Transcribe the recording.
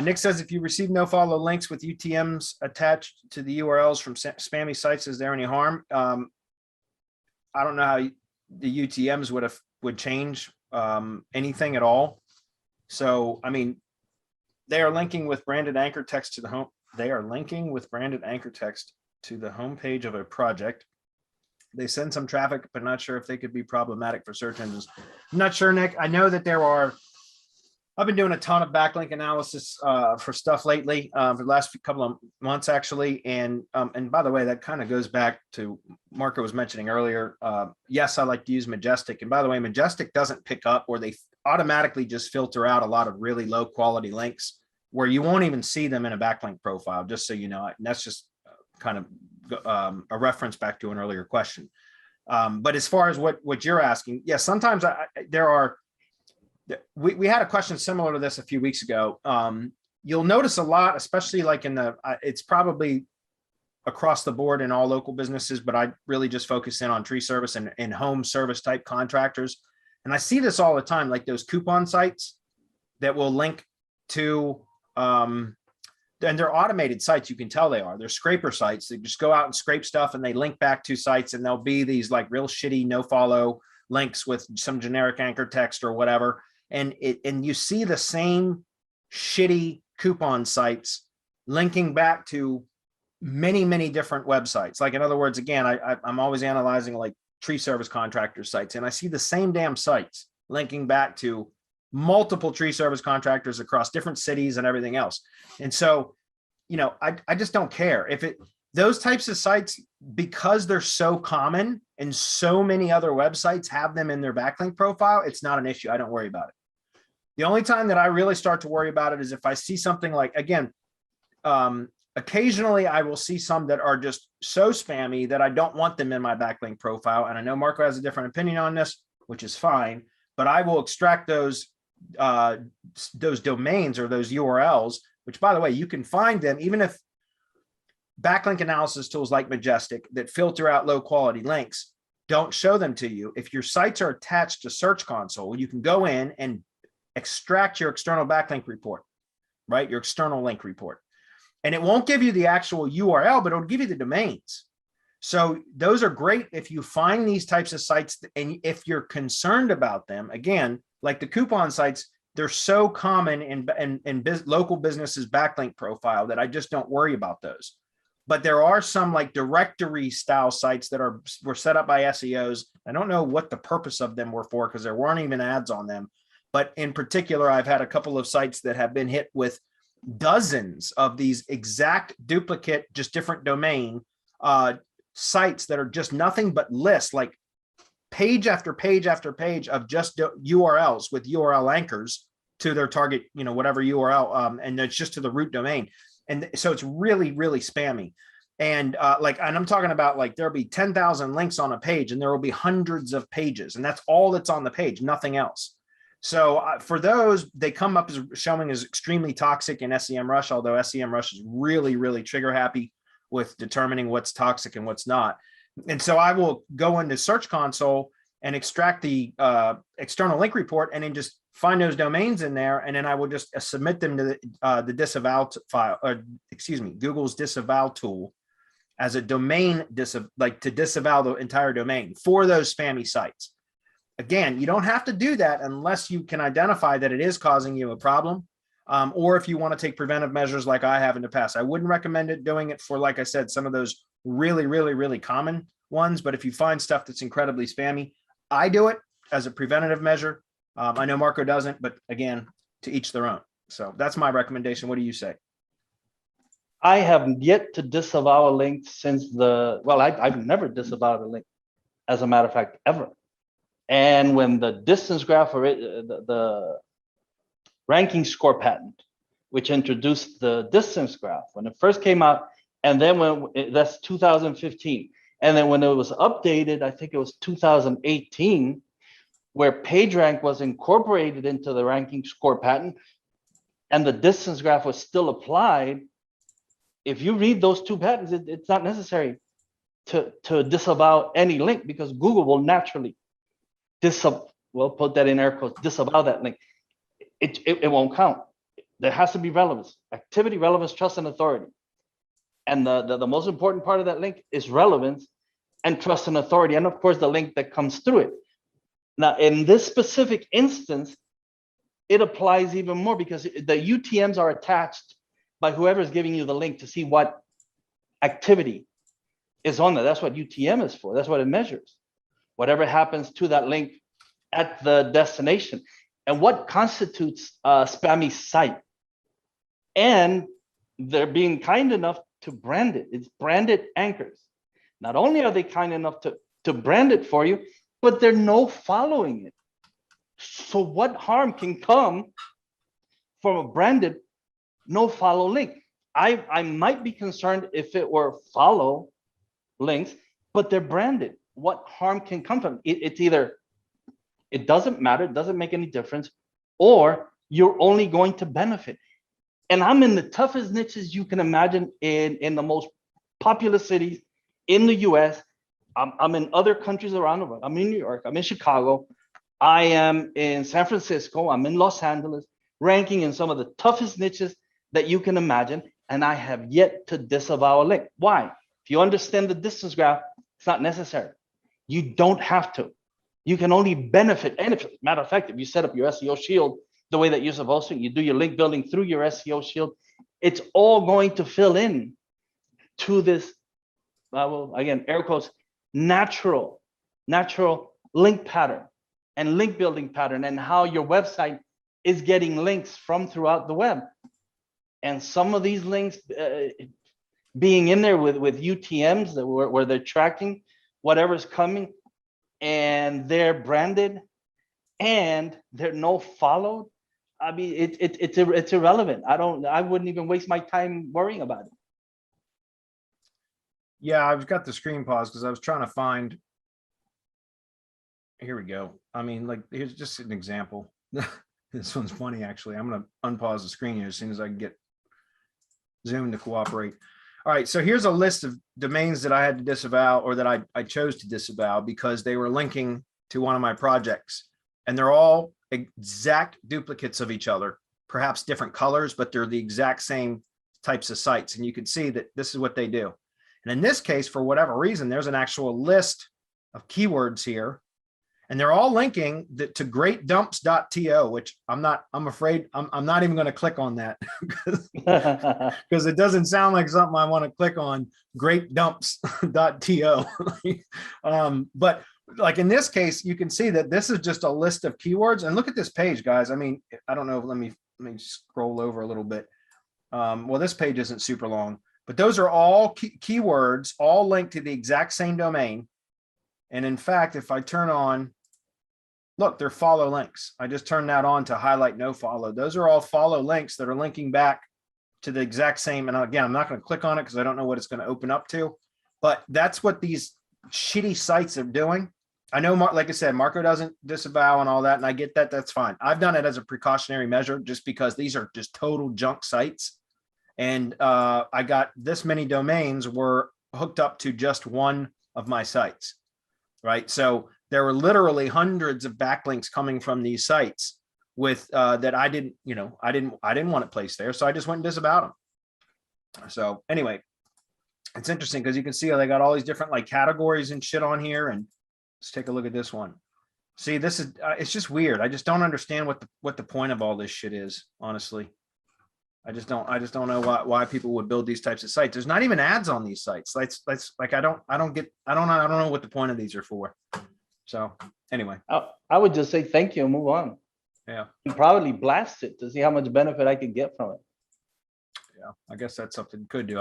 Nick says if you receive no-follow links with UTMs attached to the URLs from spammy sites, is there any harm? I don't know how the UTMs would change anything at all. So, I mean, they are linking with branded anchor text to the home. They are linking with branded anchor text to the homepage of a project. They send some traffic, but not sure if they could be problematic for search engines. I'm not sure, Nick. I know that I've been doing a ton of backlink analysis for stuff lately for the last couple of months, actually. And by the way, that kind of goes back to Marco was mentioning earlier. Yes, I like to use Majestic. And by the way, Majestic doesn't pick up, or they automatically just filter out a lot of really low quality links where you won't even see them in a backlink profile, just so you know. And that's just kind of a reference back to an earlier question. But as far as what you're asking, yes, sometimes we had a question similar to this a few weeks ago. You'll notice a lot, especially like it's probably across the board in all local businesses, but I really just focus in on tree service and home service type contractors. And I see this all the time, like those coupon sites that will link to, and they're automated sites. You can tell they're scraper sites. They just go out and scrape stuff and they link back to sites, and there'll be these like real shitty no-follow links with some generic anchor text or whatever. And you see the same shitty coupon sites linking back to many, many different websites. Like, in other words, again, I'm always analyzing like tree service contractor sites, and I see the same damn sites linking back to multiple tree service contractors across different cities and everything else. And so, I just don't care if those types of sites, because they're so common and so many other websites have them in their backlink profile, it's not an issue. I don't worry about it. The only time that I really start to worry about it is if I see something like, again, occasionally I will see some that are just so spammy that I don't want them in my backlink profile. And I know Marco has a different opinion on this, which is fine, but I will extract those domains or those URLs, which, by the way, you can find them even if backlink analysis tools like Majestic that filter out low quality links don't show them to you. If your sites are attached to Search Console, you can go in and extract your external backlink report, right? Your external link report. And it won't give you the actual URL, but it'll give you the domains. So those are great if you find these types of sites, and if you're concerned about them, again, like the coupon sites, they're so common in local businesses' backlink profile that I just don't worry about those. But there are some like directory style sites that were set up by SEOs. I don't know what the purpose of them were for, because there weren't even ads on them. But in particular, I've had a couple of sites that have been hit with dozens of these exact duplicate, just different domain sites that are just nothing but lists, like page after page after page of just URLs with URL anchors to their target, whatever URL, and it's just to the root domain. And so it's really, really spammy. And and I'm talking about like there'll be 10,000 links on a page, and there will be hundreds of pages, and that's all that's on the page, nothing else. So for those, they come up as showing as extremely toxic in SEMrush, although SEMrush is really, really trigger happy with determining what's toxic and what's not. And so I will go into Search Console and extract the external link report, and then just find those domains in there, and then I will just submit them to the disavow file, Google's disavow tool as a domain to disavow the entire domain for those spammy sites. Again, you don't have to do that unless you can identify that it is causing you a problem, or if you want to take preventive measures like I have in the past. I wouldn't recommend doing it for, like I said, some of those really, really, really common ones. But if you find stuff that's incredibly spammy, I do it as a preventative measure. I know Marco doesn't, but again, to each their own. So that's my recommendation. What do you say? I have yet to disavow a link since I've never disavowed a link, as a matter of fact, ever. And when the distance graph, or the ranking score patent, which introduced the distance graph, when it first came out, and then that's 2015. And then when it was updated, I think it was 2018, where PageRank was incorporated into the ranking score patent, and the distance graph was still applied. If you read those two patents, it's not necessary to disavow any link, because Google will naturally put that in air quotes, disavow that link. It won't count. there has to be relevance, activity, relevance, trust, and authority. And the most important part of that link is relevance and trust and authority. And of course, the link that comes through it. Now, in this specific instance, it applies even more because the UTMs are attached by whoever's giving you the link to see what activity is on there. That's what UTM is for. That's what it measures. Whatever happens to that link at the destination. And what constitutes a spammy site? And they're being kind enough to brand it. It's branded anchors. Not only are they kind enough to brand it for you, but they're no following it. So what harm can come from a branded no follow link? I might be concerned if it were follow links, but they're branded. What harm can come from it? It's either it doesn't matter, it doesn't make any difference, or you're only going to benefit. And I'm in the toughest niches you can imagine in the most populous cities in the US. I'm in other countries around the world. I'm in New York, I'm in Chicago, I am in San Francisco, I'm in Los Angeles, ranking in some of the toughest niches that you can imagine. And I have yet to disavow a link. Why? If you understand the distance graph, it's not necessary. You don't have to. You can only benefit. And if, matter of fact, if you set up your SEO shield the way that you're supposed to, you do your link building through your SEO shield, it's all going to fill in to this, well, again, air quotes, natural link pattern and link building pattern and how your website is getting links from throughout the web. And some of these links being in there with UTMs that where they're tracking whatever's coming and they're branded and they're no followed. I mean, it's irrelevant. I wouldn't even waste my time worrying about it. Yeah, I've got the screen paused because I was trying to find. Here we go. I mean, like, here's just an example. This one's funny, actually. I'm going to unpause the screen here as soon as I can get Zoom to cooperate. All right, so here's a list of domains that I had to disavow, or that I chose to disavow because they were linking to one of my projects. And they're all exact duplicates of each other, perhaps different colors, but they're the exact same types of sites. And you can see that this is what they do. And in this case, for whatever reason, there's an actual list of keywords here. And they're all linking to greatdumps.to, which I'm afraid I'm not even going to click on that because it doesn't sound like something I want to click on, greatdumps.to. But like in this case, you can see that this is just a list of keywords. And look at this page, guys. I mean, I don't know. Let me scroll over a little bit. Well, this page isn't super long, but those are all keywords, all linked to the exact same domain. And in fact, if I turn on, look, they're follow links. I just turned that on to highlight no follow. Those are all follow links that are linking back to the exact same. And again, I'm not going to click on it because I don't know what it's going to open up to, but that's what these shitty sites are doing. I know, like I said, Marco doesn't disavow and all that, and I get that. That's fine. I've done it as a precautionary measure just because these are just total junk sites. And I got this many domains were hooked up to just one of my sites. Right. So there were literally hundreds of backlinks coming from these sites with that I didn't want to place there. So I just went and disavowed them. So anyway, it's interesting because you can see how they got all these different like categories and shit on here. And let's take a look at this one. See, this is it's just weird. I just don't understand what the point of all this shit is, honestly. I just don't know why people would build these types of sites. There's not even ads on these sites. That's like I don't know what the point of these are for. So anyway, I would just say thank you and move on. Yeah, and probably blast it to see how much benefit I could get from it. Yeah, I guess that's something you could do.